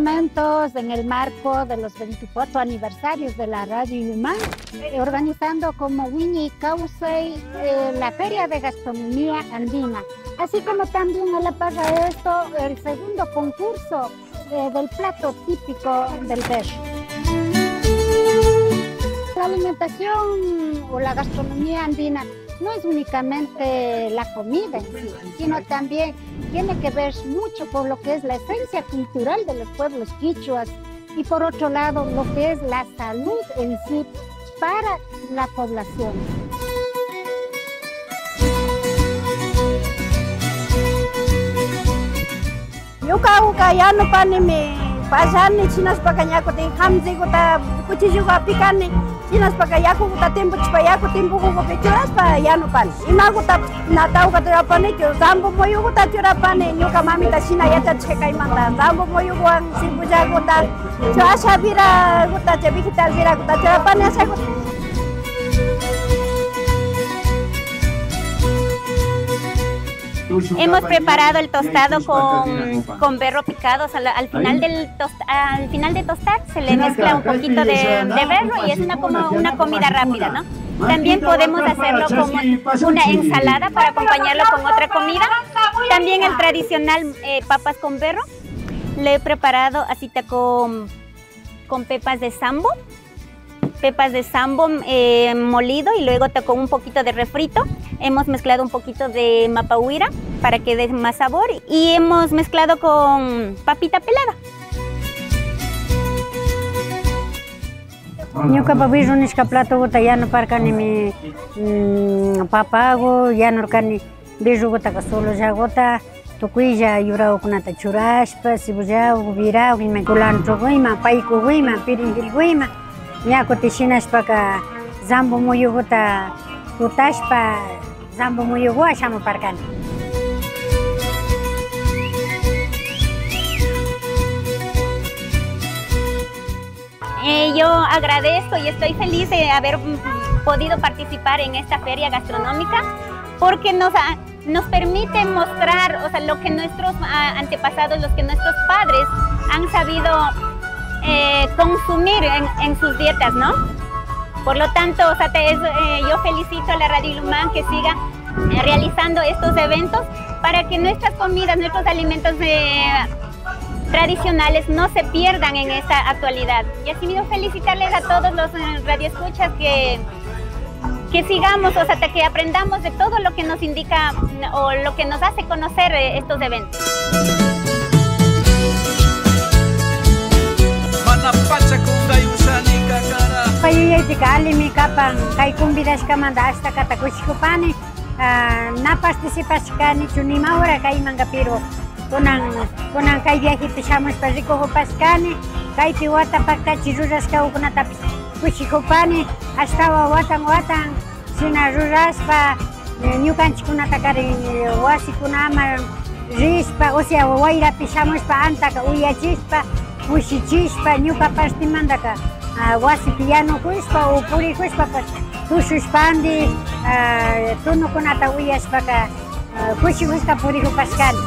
momentos, en el marco de los 24 aniversarios de la Radio Ilumán, organizando como Winnie Causey la Feria de Gastronomía Andina, así como también a la par de esto el segundo concurso del plato típico del Berro. La alimentación o la gastronomía andina no es únicamente la comida en sí, sino también tiene que ver mucho con lo que es la esencia cultural de los pueblos quichuas y por otro lado lo que es la salud en sí para la población. Yuka ya no panime pasarni chinas pakañaco te hamzi guta kuchiyuga pikani chinas pakayaku guta tiempo chipayaku tiempo gugo pechuras pa ya no pan ima guta natau guta pane yo zambo moyu guta chura pane yuka mami ta china ya cheka imanda zambo moyu guan sibuja guta chasha vira guta chebikital vira guta chura pane asa guta. Hemos preparado el tostado con berro picado. Al final de tostar se le mezcla un poquito de berro y es una comida rápida, ¿no? También podemos hacerlo como una ensalada para acompañarlo con otra comida. También el tradicional papas con berro. Le he preparado así con pepas de sambo. Pepas de sambo molido y luego con un poquito de refrito. Hemos mezclado un poquito de mapahuira para que dé más sabor y hemos mezclado con papita pelada. Ñuka papiru nishka plato guta yano parkani mi papago yano kani birru guta solo ya guta tukuylla yurao kunata churashpa sibullaw virao ima culantro guima paiku guima piringil guima ñaku tishinashpaka zambo muyuguta tutashpa zambo muyuguwa shamuparkani. Yo agradezco y estoy feliz de haber podido participar en esta feria gastronómica porque nos permite mostrar, o sea, lo que nuestros antepasados, lo que nuestros padres han sabido consumir en sus dietas, ¿no? Por lo tanto, o sea, yo felicito a la Radio Ilumán que siga realizando estos eventos para que nuestras comidas, nuestros alimentos tradicionales no se pierdan en esta actualidad. Y asimismo felicitarles a todos los radioescuchas que sigamos, o sea, que aprendamos de todo lo que nos indica o lo que nos hace conocer estos eventos. Payuyaytika alimi kapan kay kumbidashkamanta hasta katakushikupani na participashkanichu nima hora kaymanga pero kunan kay viajepi shamushpa rikukupaskani kaypi wata paktachi rurashka ukunatapis kushikupani ashtawa watan shina rurashpa ñukanchikkunata kari wasikunama rishpa o sea wayrapi shamushpa antaka uyachishpa kushichishpa ñuka partimantaka wasipi yanukushpa o purikushpa tushushpandi tunukunata uyashpaka kushikushka purikupaskani.